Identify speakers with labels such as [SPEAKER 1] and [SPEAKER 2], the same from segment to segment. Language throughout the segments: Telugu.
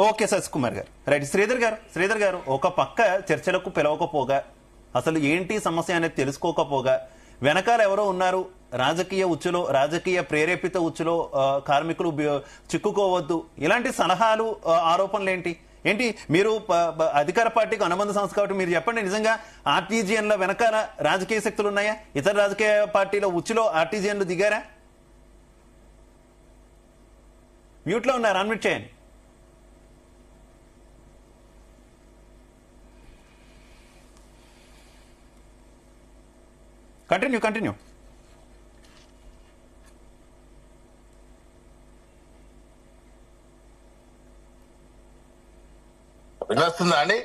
[SPEAKER 1] ఓకే శశి కుమార్ గారు, రైట్. శ్రీధర్ గారు ఒక పక్క చర్చలకు పిలవకపోగా, అసలు ఏంటి సమస్య అనేది తెలుసుకోకపోగా, వెనకాల ఎవరో ఉన్నారు, రాజకీయ ఉచ్చులో, రాజకీయ ప్రేరేపిత ఉచ్చులో కార్మికులు చిక్కుకోవద్దు, ఇలాంటి సలహాలు, ఆరోపణలు ఏంటి మీరు అధికార పార్టీకి అనుబంధ సంస్థ కాబట్టి మీరు చెప్పండి, నిజంగా ఆర్టీజీఎన్ల వెనకాల రాజకీయ శక్తులు ఉన్నాయా? ఇతర రాజకీయ పార్టీల ఉచ్చులో ఆర్టీజీఎన్లు దిగారా? మ్యూట్ లో ఉన్నారు, అన్మ్యూట్ చేయండి. కంటిన్యూ.
[SPEAKER 2] వినొస్తుందా అండి?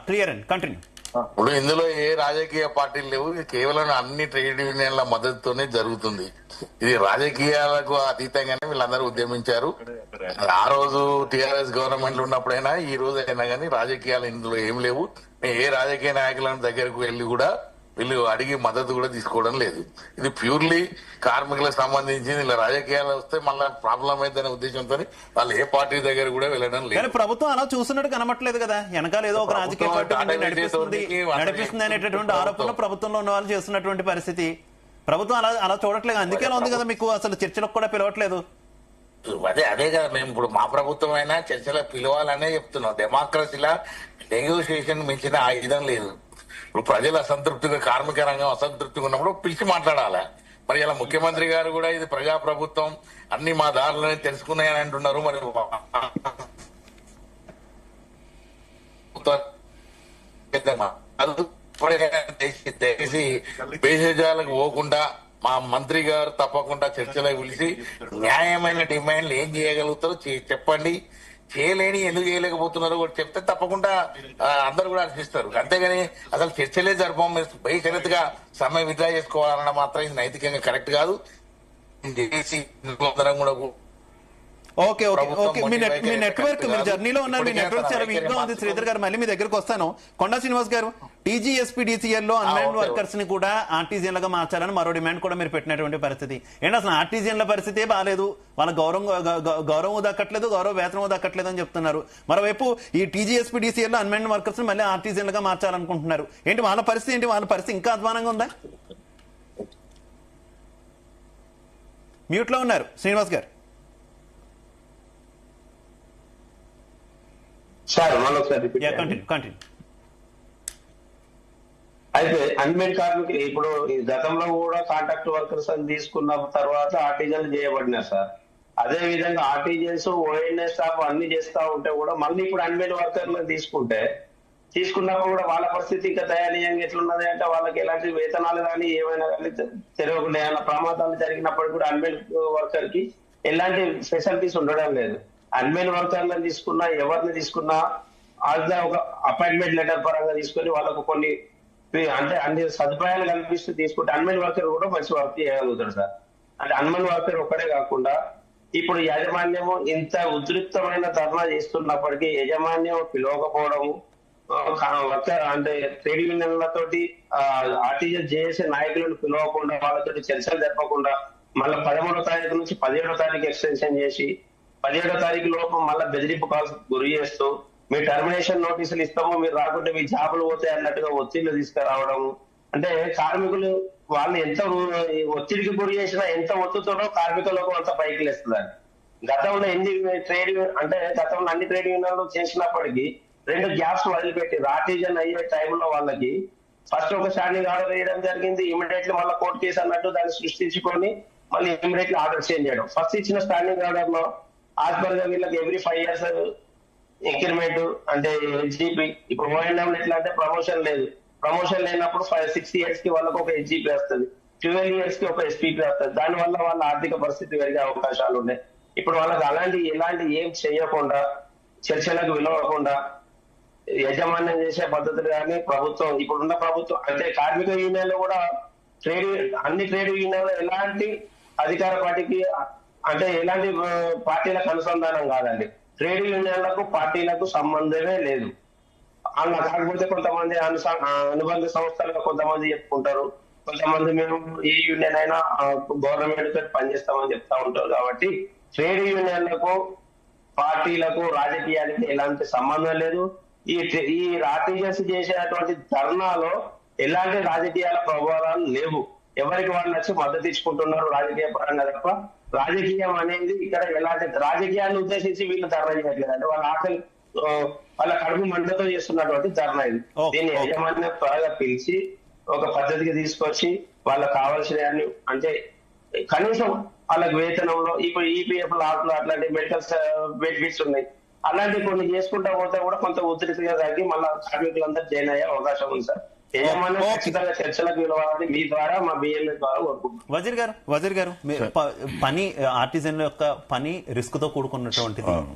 [SPEAKER 1] క్లియర్ అండి, కంటిన్యూ.
[SPEAKER 2] ఇప్పుడు ఇందులో ఏ రాజకీయ పార్టీలు లేవు, కేవలం అన్ని ట్రేడ్ యూనియన్ల మద్దతుతోనే జరుగుతుంది. ఇది రాజకీయాలకు అతీతంగానే వీళ్ళందరూ ఉద్యమించారు. ఆ రోజు టీఆర్ఎస్ గవర్నమెంట్ ఉన్నప్పుడైనా, ఈ రోజు అయినా కానీ రాజకీయాలు ఇందులో ఏం లేవు. ఏ రాజకీయ నాయకుల దగ్గరకు వెళ్లి కూడా వీళ్ళు అడిగి మద్దతు కూడా తీసుకోవడం లేదు. ఇది ప్యూర్లీ కార్మికులకు సంబంధించింది. ఇలా రాజకీయాలు వస్తే మళ్ళీ ప్రాబ్లం అయిద్దనే ఉద్దేశంతో వాళ్ళు ఏ పార్టీ దగ్గర కూడా వెళ్ళడం లేదు.
[SPEAKER 1] ప్రభుత్వం అలా చూస్తున్నట్టు కనబట్టలేదు కదా, వెనకాల ఏదో ఒక రాజకీయ పార్టీ నడిపిస్తుంది అనేటటువంటి ఆరోపణ ప్రభుత్వంలో ఉన్న వాళ్ళు చేస్తున్నటువంటి పరిస్థితి. ప్రభుత్వం అలా చూడట్లేదు, అందుకే ఉంది కదా మీకు అసలు చర్చలకు కూడా పిలవట్లేదు.
[SPEAKER 2] అదే కదా, మేము ఇప్పుడు మా ప్రభుత్వం అయినా చర్చలకు పిలవాలనే చెప్తున్నాం. డెమోక్రసీలా నెగోషియేషన్ మించిన ఆయుధం లేదు. ఇప్పుడు ప్రజలు అసంతృప్తిగా, కార్మిక రంగం అసంతృప్తిగా ఉన్నప్పుడు పిలిచి మాట్లాడాలి. మరి ఇలా ముఖ్యమంత్రి గారు కూడా ఇది ప్రజా ప్రభుత్వం, అన్ని మా దారులని తెలుసుకున్నాయని అంటున్నారు. మరి తెలిసి బేసేజాలకు పోకుండా మా మంత్రి గారు తప్పకుండా చర్చలకు పిలిచి న్యాయమైన డిమాండ్లు ఏం చేయగలుగుతారో చెప్పండి, చేయలేని ఎందుకు చేయలేకపోతున్నారో కూడా చెప్తే తప్పకుండా అందరూ కూడా అనిపిస్తారు. అంతేగాని అసలు చర్చలే జరపం, బహిష్కృతిగా సమ్మె విత్డ్రా చేసుకోవాలన్న మాత్రం ఇది నైతికంగా కరెక్ట్ కాదు.
[SPEAKER 1] ఓకే, మీ నెట్వర్క్, మీరు జర్నీలో ఉన్నారు, మీ నెట్వర్క్ చాలా వీక్ గా ఉంది. శ్రీధర్ గారు, మళ్ళీ మీ దగ్గరకు వస్తాను. కొండా శ్రీనివాస్ గారు, టీజీఎస్పీడీసీఎల్ లో అన్మెయిన్డ్ వర్కర్స్ ని కూడా ఆర్టీజీఎన్లుగా మార్చాలని మరో డిమాండ్ కూడా మీరు పెట్టినటువంటి పరిస్థితి ఏంటి? అసలు ఆర్టీజీఎన్ల పరిస్థితి బాగాలేదు, వాళ్ళ గౌరవం దక్కట్లేదు, గౌరవ వేతనం దక్కట్లేదు అని చెప్తున్నారు. మరోవైపు ఈ టీజీఎస్పీడీసీఎల్ లో అన్మెయిన్డ్ వర్కర్స్ ని మళ్ళీ ఆర్టీజీఎన్లుగా మార్చాలనుకుంటున్నారు. ఏంటి వాళ్ళ పరిస్థితి వాళ్ళ పరిస్థితి ఇంకా అధ్వానంగా ఉందా? మ్యూట్ లో ఉన్నారు శ్రీనివాస్ గారు.
[SPEAKER 3] అయితే అన్మెయిన్డ్ కార్మికులు ఇప్పుడు గతంలో కూడా కాంట్రాక్ట్ వర్కర్స్ అని తీసుకున్న తర్వాత ఆర్టిజన్లు చేయబడినారు సార్. అదే విధంగా ఆర్టిజన్స్, ఓఎన్ఎస్ స్టాఫ్ అన్ని చేస్తా ఉంటే కూడా మళ్ళీ ఇప్పుడు అన్మెయిన్డ్ వర్కర్లను తీసుకున్నప్పుడు కూడా వాళ్ళ పరిస్థితి ఇంకా దయనీయంగా ఎట్లున్నది అంటే, వాళ్ళకి ఎలాంటి వేతనాలు కానీ ఏమైనా కానీ తెలియకుండా ఏమైనా ప్రమాదాలు జరిగినప్పుడు కూడా అన్మెయిన్డ్ వర్కర్ కి ఎలాంటి ఫెసిలిటీస్ ఉండడం లేదు. అన్మెయిన్డ్ వర్కర్లను తీసుకున్నా, ఎవరిని తీసుకున్నా ఒక అపాయింట్మెంట్ లెటర్ పరంగా తీసుకొని వాళ్ళకు కొన్ని అంటే అన్ని సదుపాయాలు కల్పిస్తూ తీసుకుంటే అన్మెయిన్డ్ వర్కర్ కూడా మంచి వర్క్ చేయగలుగుతాడు సార్. అంటే అన్మెయిన్డ్ వర్కర్ ఒక్కడే కాకుండా ఇప్పుడు యాజమాన్యము ఇంత ఉద్రిక్తమైన ధర్నా చేస్తున్నప్పటికీ యాజమాన్యం పిలవకపోవడము, అంటే ట్రేడ్ యూనియన్లతోటి ఆర్టీజీఎస్ జేఏసీ నాయకులను పిలవకుండా, వాళ్ళతో చర్చలు జరపకుండా మళ్ళీ 13వ తారీఖు నుంచి 17వ తారీఖు ఎక్స్టెన్షన్ చేసి 17వ తారీఖు లోపు మళ్ళీ బెదిరింపు కాల్స్ గురి చేస్తూ మీ టర్మినేషన్ నోటీసులు ఇస్తాము, మీరు రాకుంటే మీ జాబులు పోతాయి అన్నట్టుగా ఒత్తిళ్లు తీసుకురావడము. అంటే కార్మికులు వాళ్ళు ఎంత ఒత్తిడికి గురి చేసినా, ఎంత ఒత్తుతారో కార్మికులకు అంత పైకి లేస్తుందండి. గతంలో గతంలో అన్ని ట్రేడ్ యూనియన్లు చేసినప్పటికీ 2 గ్యాప్స్ వదిలిపెట్టి ఆర్టిజన్ అయ్యే టైంలో వాళ్ళకి ఫస్ట్ ఒక స్టాండింగ్ ఆర్డర్ వేయడం జరిగింది. ఇమీడియట్లీ మళ్ళీ కోర్టు కేసు అన్నట్టు దాన్ని సృష్టించుకొని మళ్ళీ ఇమీడియట్లీ ఆర్డర్ చేంజ్ చేయడం. ఫస్ట్ ఇచ్చిన స్టాండింగ్ ఆర్డర్ లో యాజ్ పర్ గా వీళ్ళకి ఎవ్రీ 5 years ఇంక్రిమెంట్ అంటే హెచ్జిపి. ఇప్పుడు ఓఎన్ఎం ఎట్లా అంటే ప్రమోషన్ లేదు, ప్రమోషన్ లేనప్పుడు 6 years కి వాళ్ళకి ఒక హెచ్జిపి వస్తుంది, 12 years కి ఒక ఎస్పీపీ వస్తుంది. దానివల్ల వాళ్ళ ఆర్థిక పరిస్థితి పెరిగే అవకాశాలు ఉన్నాయి. ఇప్పుడు వాళ్ళకి ఎలాంటి ఏం చేయకుండా, చర్చలకు విలువకుండా యాజమాన్యం చేసే పద్ధతులు కానీ ప్రభుత్వం, ఇప్పుడున్న ప్రభుత్వం అంటే కార్మిక యూనియన్లు కూడా అన్ని ట్రేడ్ యూనియన్లు ఎలాంటి అధికార పార్టీకి అంటే ఎలాంటి పార్టీలకు అనుసంధానం కాదండి. ట్రేడ్ యూనియన్లకు పార్టీలకు సంబంధమే లేదు. అలా కాకపోతే కొంతమంది అనుబంధ సంస్థలుగా కొంతమంది చెప్పుకుంటారు, కొంతమంది మేము ఏ యూనియన్ అయినా గవర్నమెంట్ తోటి పనిచేస్తామని చెప్తా ఉంటారు. కాబట్టి ట్రేడ్ యూనియన్లకు పార్టీలకు రాజకీయానికి ఎలాంటి సంబంధం లేదు. ఈ ఆర్టీజీఎస్ చేసేటువంటి ధర్నాలో ఎలాంటి రాజకీయాల ప్రభావాలు లేవు. ఎవరికి వాళ్ళు వచ్చి మద్దతు ఇచ్చుకుంటున్నారు రాజకీయ పరంగా తప్ప రాజకీయం అనేది ఇక్కడ ఎలాంటి రాజకీయాన్ని ఉద్దేశించి వీళ్ళు ధర్నా చేయట్లేదు. అంటే వాళ్ళ ఆకలి వాళ్ళ కడుపు మంటతో చేస్తున్నటువంటి ధర్నా ఇది. దీన్ని యజమాన్యం త్వరగా పిలిచి ఒక పద్ధతికి తీసుకొచ్చి వాళ్ళకి కావాల్సిన అంటే కనీసం వాళ్ళకి వేతనంలో ఇప్పుడు ఈపీఎఫ్ లాట్లు అట్లాంటి మెడికల్ బెనిఫిట్స్ ఉన్నాయి, అలాంటివి కొన్ని చేసుకుంటా పోతే కూడా కొంత ఉధృతిగా తగ్గి మళ్ళీ కార్మికులందరూ జాయిన్ అయ్యే అవకాశం ఉంది సార్. యజమాన్యం ఖచ్చితంగా చర్చలకు పిలవాలని మీ ద్వారా మా బిఎల్ఏ ద్వారా కోరుకుంటున్నాం.
[SPEAKER 1] వజీర్ గారు పని ఆర్టిజన్ యొక్క పని రిస్క్ తో కూడుకున్నటువంటిది.